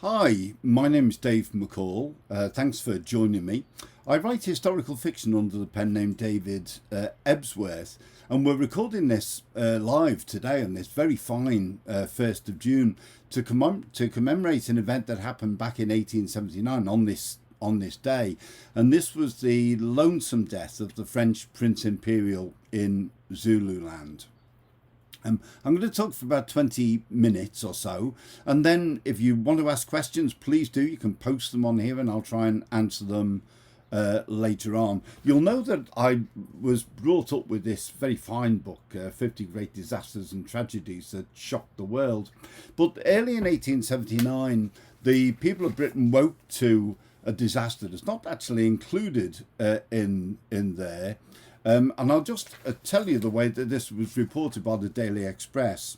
Hi, my name is Dave McCall. Thanks for joining me. I write historical fiction under the pen name David Ebsworth, and we're recording this live today on this very fine 1st of June to commemorate an event that happened back in 1879 on this day. And this was the lonesome death of the French Prince Imperial in Zululand. I'm going to talk for about 20 minutes or so, and then if you want to ask questions, please do. You can post them on here and I'll try and answer them later on. You'll know that I was brought up with this very fine book, 50 Great Disasters and Tragedies That Shocked the World. But early in 1879, the people of Britain woke to a disaster that's not actually included in there. And I'll just tell you the way that this was reported by the Daily Express.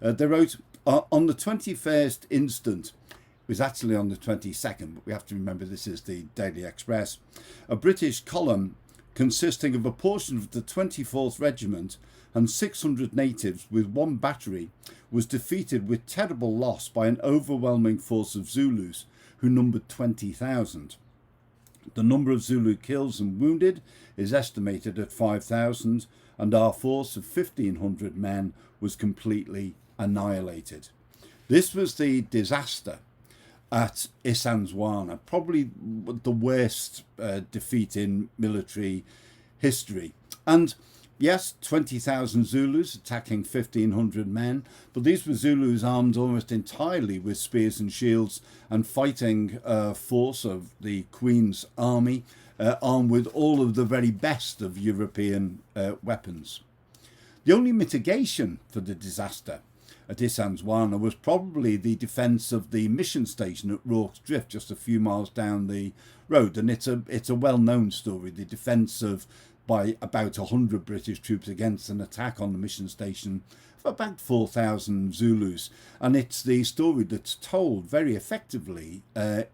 They wrote, on the 21st instant, it was actually on the 22nd, but we have to remember this is the Daily Express, a British column consisting of a portion of the 24th Regiment and 600 natives with one battery was defeated with terrible loss by an overwhelming force of Zulus who numbered 20,000. The number of Zulu kills and wounded is estimated at 5,000, and our force of 1,500 men was completely annihilated. This was the disaster at Isandlwana, probably the worst defeat in military history. And yes, 20,000 Zulus attacking 1,500 men, but these were Zulus armed almost entirely with spears and shields and fighting a force of the Queen's army, armed with all of the very best of European weapons. The only mitigation for the disaster at Isandlwana was probably the defence of the mission station at Rorke's Drift, just a few miles down the road, and it's a well-known story, the defence of by about 100 British troops against an attack on the mission station of about 4,000 Zulus. And it's the story that's told very effectively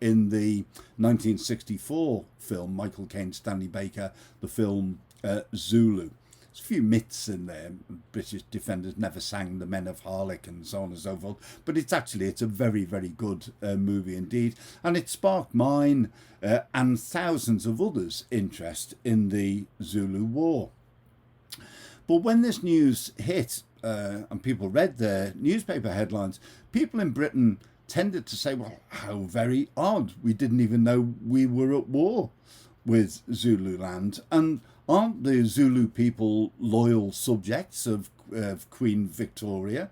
in the 1964 film, Michael Caine, Stanley Baker, the film Zulu. There's a few myths in there. British defenders never sang The Men of Harlech and so on and so forth. But it's a very, very good movie indeed. And it sparked mine and thousands of others' interest in the Zulu War. But when this news hit and people read their newspaper headlines, people in Britain tended to say, well, how very odd. We didn't even know we were at war with Zululand. And aren't the Zulu people loyal subjects of Queen Victoria?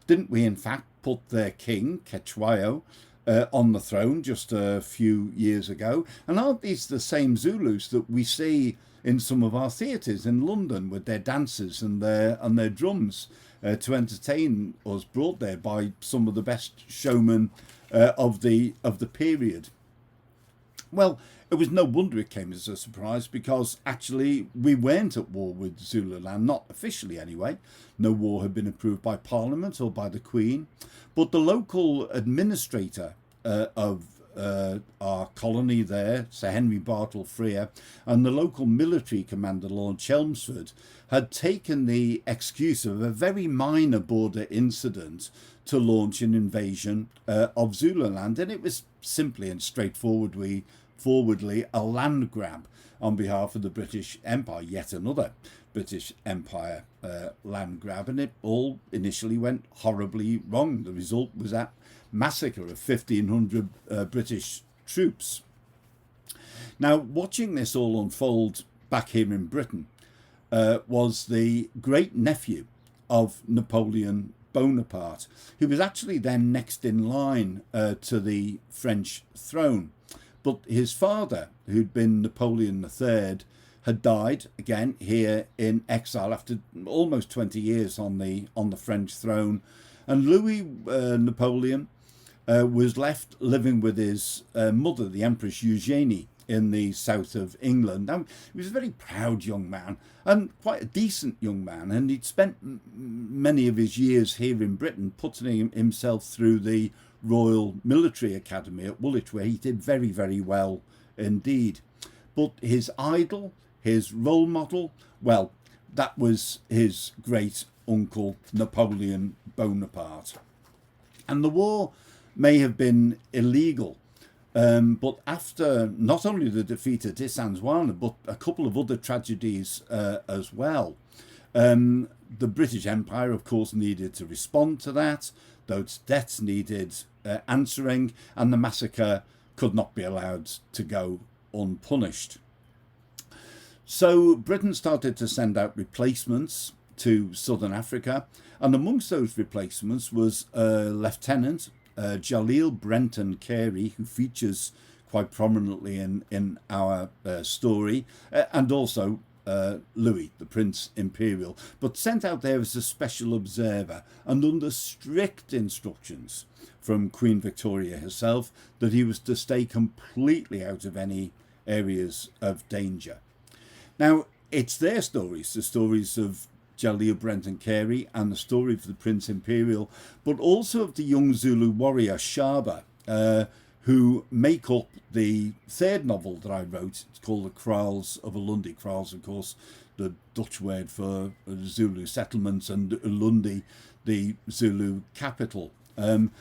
Didn't we in fact put their king, Cetshwayo, on the throne just a few years ago? And aren't these the same Zulus that we see in some of our theatres in London with their dancers and their drums to entertain us, brought there by some of the best showmen of the period? Well, it was no wonder it came as a surprise, because actually we weren't at war with Zululand, not officially anyway. No war had been approved by Parliament or by the Queen, but the local administrator of our colony there, Sir Henry Bartle Frere, and the local military commander, Lord Chelmsford, had taken the excuse of a very minor border incident to launch an invasion of Zululand, and it was simply and straightforwardly a land grab on behalf of the British Empire, yet another British Empire land grab, and it all initially went horribly wrong. The result was that massacre of 1,500 British troops. Now, watching this all unfold back here in Britain was the great nephew of Napoleon Bonaparte, who was actually then next in line to the French throne. But his father, who'd been Napoleon III, had died again here in exile after almost 20 years on the French throne, and Louis Napoleon was left living with his mother, the Empress Eugénie, in the south of England. Now, he was a very proud young man and quite a decent young man, and he'd spent many of his years here in Britain putting himself through the Royal Military Academy at Woolwich, where he did very, very well indeed. But his idol, his role model, well, that was his great uncle Napoleon Bonaparte. And the war may have been illegal. But after not only the defeat at Isandlwana, but a couple of other tragedies as well, the British Empire, of course, needed to respond to that. Those debts needed answering, and the massacre could not be allowed to go unpunished. So Britain started to send out replacements to southern Africa, and amongst those replacements was Lieutenant Jaleel Brenton Carey, who features quite prominently in our story, and also Louis, the Prince Imperial, but sent out there as a special observer and under strict instructions from Queen Victoria herself that he was to stay completely out of any areas of danger. Now, it's their stories, the stories of Jaleel Brenton Carey and the story of the Prince Imperial, but also of the young Zulu warrior Shaba, who make up the third novel that I wrote. It's called The Kraals of Ulundi. Kraals, of course, the Dutch word for Zulu settlements, and Ulundi, the Zulu capital. And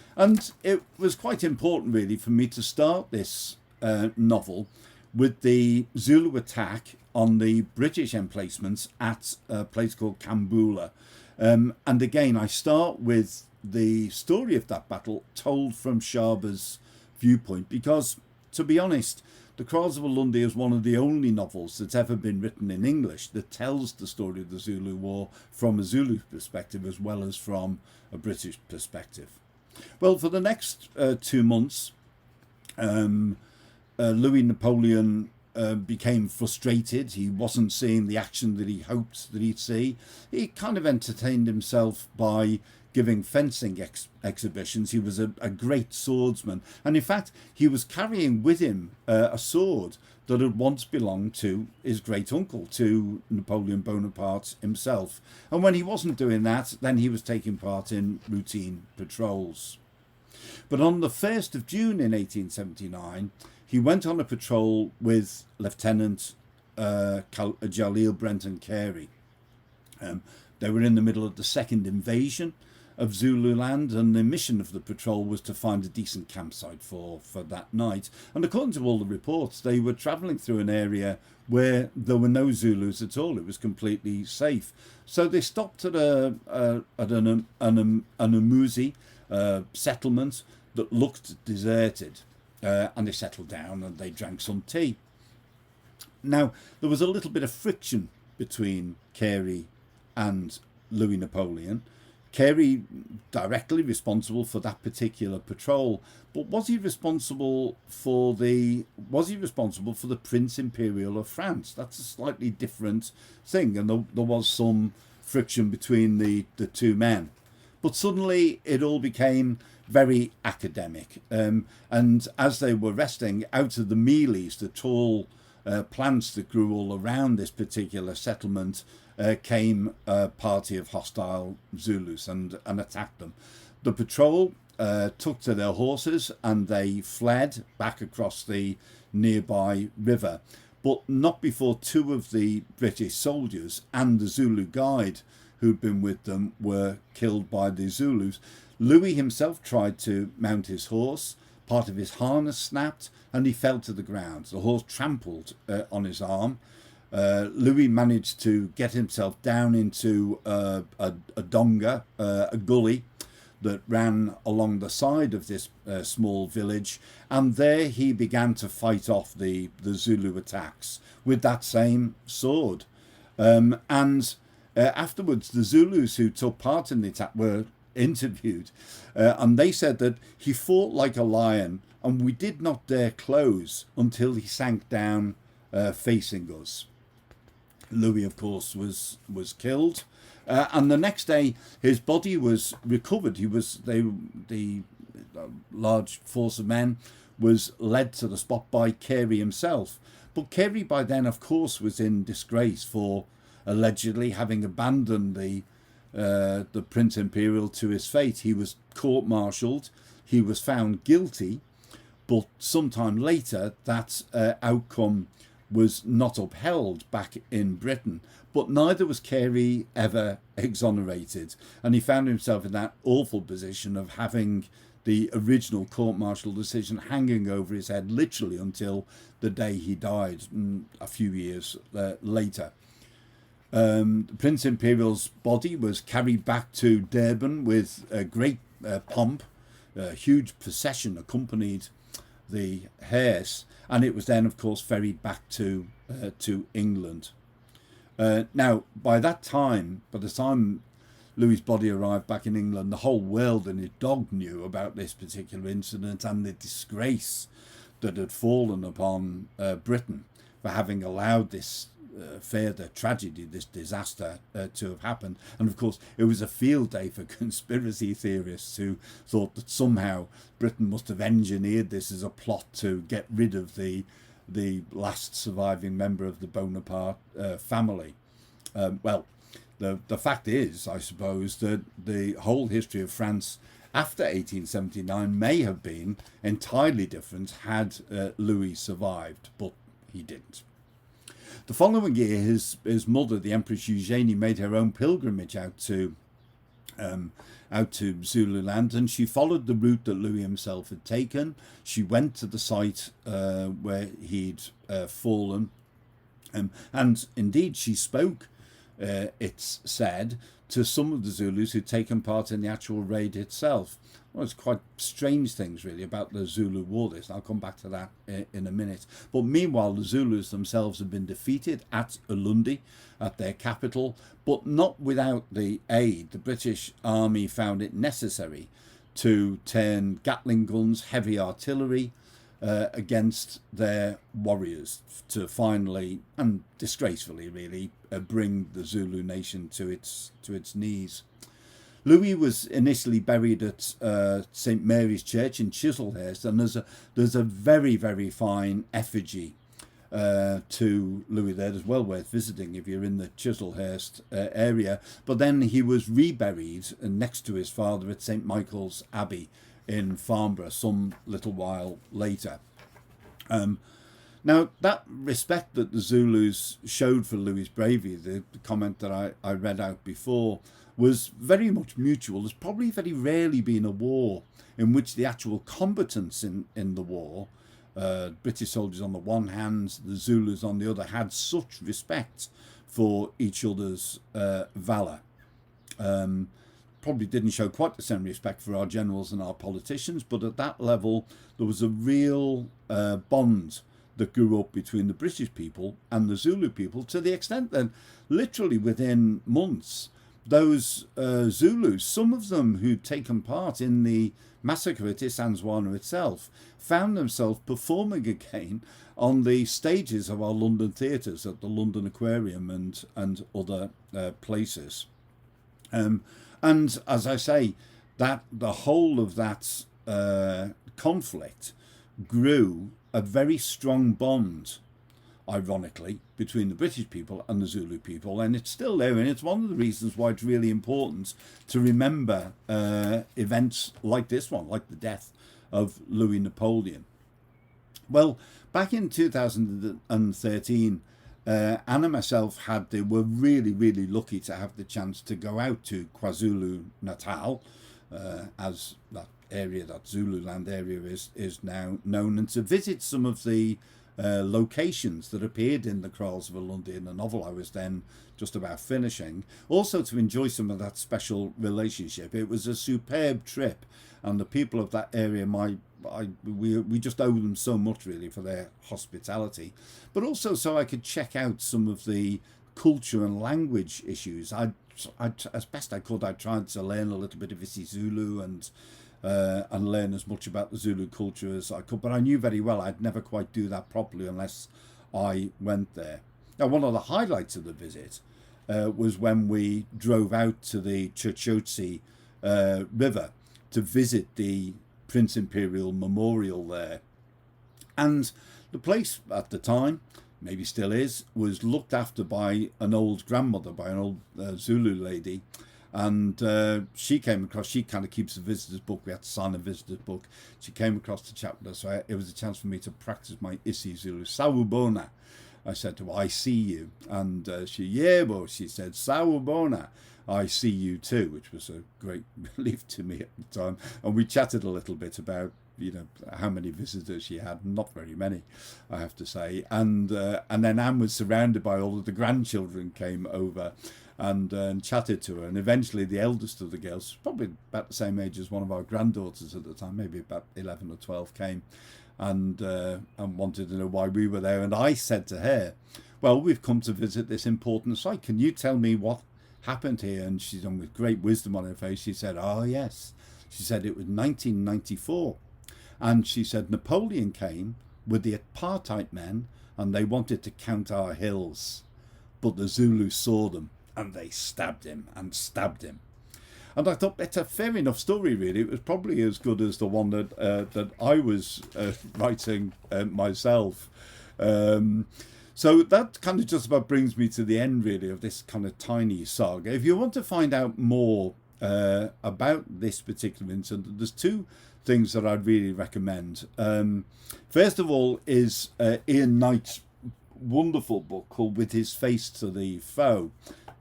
it was quite important, really, for me to start this novel with the Zulu attack on the British emplacements at a place called Kambula. And again, I start with the story of that battle told from Shaba's viewpoint, because, to be honest, The Kraals of Ulundi is one of the only novels that's ever been written in English that tells the story of the Zulu War from a Zulu perspective as well as from a British perspective. Well, for the next 2 months, Louis Napoleon became frustrated. He wasn't seeing the action that he hoped that he'd see. He kind of entertained himself by giving fencing exhibitions. He was a great swordsman, and in fact he was carrying with him a sword that had once belonged to his great uncle, to Napoleon Bonaparte himself. And when he wasn't doing that, then he was taking part in routine patrols. But on the 1st of June in 1879, he went on a patrol with Lieutenant Jaleel Brenton Carey. They were in the middle of the second invasion of Zululand, and the mission of the patrol was to find a decent campsite for that night. And according to all the reports, they were travelling through an area where there were no Zulus at all. It was completely safe. So they stopped at an Umuzi settlement that looked deserted, and they settled down and they drank some tea. Now, there was a little bit of friction between Carey and Louis Napoleon. Carey directly responsible for that particular patrol, but was he responsible for the Prince Imperial of France? That's a slightly different thing, and there was some friction between the two men. But suddenly it all became very academic, and as they were resting, out of the mealies, the tall plants that grew all around this particular settlement, came a party of hostile Zulus and attacked them. The patrol took to their horses and they fled back across the nearby river, but not before 2 of the British soldiers and the Zulu guide who'd been with them were killed by the Zulus. Louis himself tried to mount his horse. Part of his harness snapped and he fell to the ground. The horse trampled on his arm. Louis managed to get himself down into a donga, a gully that ran along the side of this small village, and there he began to fight off the Zulu attacks with that same sword. Afterwards, the Zulus who took part in the attack were interviewed, and they said that he fought like a lion, and we did not dare close until he sank down facing us. Louis, of course, was killed, and the next day his body was recovered. The large force of men was led to the spot by Carey himself, but Carey by then, of course, was in disgrace for allegedly having abandoned the Prince Imperial to his fate. He was court-martialed. He was found guilty, but sometime later that outcome was not upheld back in Britain. But neither was Carey ever exonerated, and he found himself in that awful position of having the original court-martial decision hanging over his head literally until the day he died, a few years later. Prince Imperial's body was carried back to Durban with great pomp. A huge procession accompanied the hearse, and it was then, of course, ferried back to England. Now, by the time Louis's body arrived back in England, the whole world and his dog knew about this particular incident and the disgrace that had fallen upon Britain for having allowed this further tragedy, this disaster to have happened. And of course, it was a field day for conspiracy theorists who thought that somehow Britain must have engineered this as a plot to get rid of the last surviving member of the Bonaparte family. Well, the fact is, I suppose, that the whole history of France after 1879 may have been entirely different had Louis survived, but he didn't. The following year, his mother, the Empress Eugénie, made her own pilgrimage out to Zululand, and she followed the route that Louis himself had taken. She went to the site where he'd fallen, and indeed she spoke, it's said, to some of the Zulus who'd taken part in the actual raid itself. Well, it's quite strange things, really, about the Zulu War. This, and I'll come back to that in a minute. But meanwhile, the Zulus themselves have been defeated at Ulundi, at their capital, but not without the aid. The British Army found it necessary to turn Gatling guns, heavy artillery, against their warriors to finally, and disgracefully really, bring the Zulu nation to its knees. Louis was initially buried at St Mary's Church in Chislehurst, and there's a very, very fine effigy to Louis there. It's well worth visiting if you're in the Chislehurst area. But then he was reburied next to his father at St Michael's Abbey in Farnborough some little while later. Now, that respect that the Zulus showed for Louis's bravery, the comment that I read out before, was very much mutual. There's probably very rarely been a war in which the actual combatants in the war, British soldiers on the one hand, the Zulus on the other, had such respect for each other's valour. Probably didn't show quite the same respect for our generals and our politicians, but at that level there was a real bond that grew up between the British people and the Zulu people, to the extent that literally within months those Zulus, some of them who'd taken part in the massacre at Isandlwana itself, found themselves performing again on the stages of our London theatres at the London Aquarium and other places. And as I say, that the whole of that conflict grew a very strong bond, ironically, between the British people and the Zulu people, and it's still there, and it's one of the reasons why it's really important to remember events like this one, like the death of Louis Napoleon. Well, back in 2013, Anna and myself were really, really lucky to have the chance to go out to KwaZulu-Natal, as that area, that Zululand area is now known, and to visit some of the locations that appeared in the Kraals of Ulundi in the novel I was then just about finishing. Also to enjoy some of that special relationship. It was a superb trip, and the people of that area, we just owe them so much really for their hospitality, but also so I could check out some of the culture and language issues. I as best I could, I tried to learn a little bit of isiZulu and learn as much about the Zulu culture as I could, but I knew very well I'd never quite do that properly unless I went there. Now, one of the highlights of the visit was when we drove out to the Churchotsi River to visit the Prince Imperial Memorial there. And the place at the time, maybe still is, was looked after by an old grandmother, by an old Zulu lady. And she came across, she kind of keeps a visitor's book. We had to sign a visitor's book. She came across to chat with us, so it was a chance for me to practice my isiZulu, Sawubona. I said to her, I see you. And yeah, well, she said, Sawubona, I see you too, which was a great relief to me at the time. And we chatted a little bit about, how many visitors she had. Not very many, I have to say. And then Anne was surrounded by all of the grandchildren came over and chatted to her. And eventually the eldest of the girls, probably about the same age as one of our granddaughters at the time, maybe about 11 or 12, came and wanted to know why we were there. And I said to her, well, we've come to visit this important site. Can you tell me what happened here? And she's on with great wisdom on her face. She said, oh, yes. She said it was 1994. And she said Napoleon came with the apartheid men and they wanted to count our hills. But the Zulus saw them and they stabbed him and stabbed him. And I thought it's a fair enough story, really. It was probably as good as the one that I was writing myself. So that kind of just about brings me to the end, really, of this kind of tiny saga. If you want to find out more about this particular incident, there's two things that I'd really recommend. First of all is Ian Knight's wonderful book called With His Face to the Foe.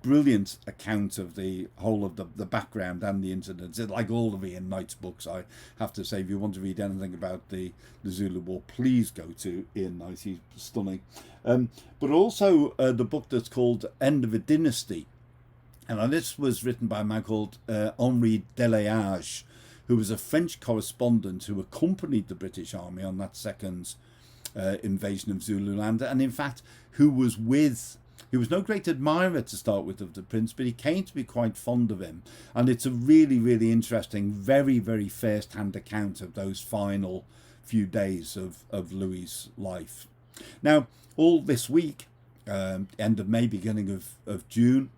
Brilliant account of the whole of the background and the incidents. It's like all of Ian Knight's books, I have to say. If you want to read anything about the Zulu War, please go to Ian Knight. He's stunning. But also the book that's called End of a Dynasty. And this was written by a man called Henri Delayage, who was a French correspondent who accompanied the British Army on that second invasion of Zululand. And in fact, he was no great admirer to start with of the prince, but he came to be quite fond of him. And it's a really, really interesting, very, very first-hand account of those final few days of Louis's life. Now, all this week, end of May, beginning of June,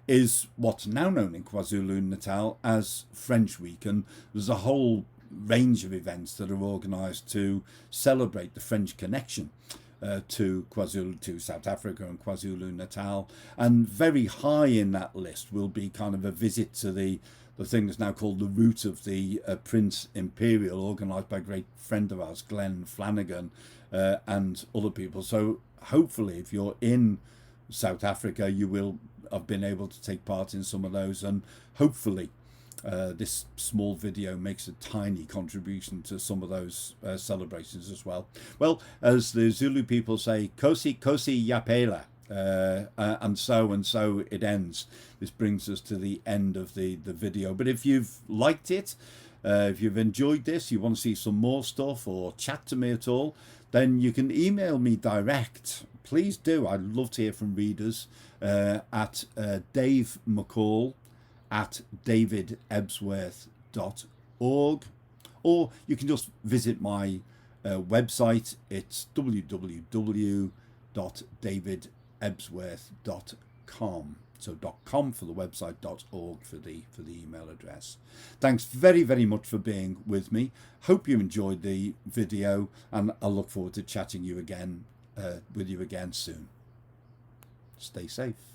is what's now known in KwaZulu-Natal as French Week. And there's a whole range of events that are organised to celebrate the French connection to South Africa and KwaZulu-Natal. And very high in that list will be kind of a visit to the thing that's now called the route of the Prince Imperial, organised by a great friend of ours, Glenn Flanagan, and other people. So hopefully if you're in South Africa, you will have been able to take part in some of those, and hopefully this small video makes a tiny contribution to some of those celebrations as well. Well, as the Zulu people say, Kosi Kosi Yapela, and so it ends. This brings us to the end of the video. But if you've liked it, if you've enjoyed this, you want to see some more stuff or chat to me at all, then you can email me direct. Please do. I'd love to hear from readers at Dave McCall at davidebsworth.org, or you can just visit my website. It's www.davidebsworth.com. So .com for the website, .org for the email address. Thanks very, very much for being with me. Hope you enjoyed the video, and I look forward to chatting with you again soon. Stay safe.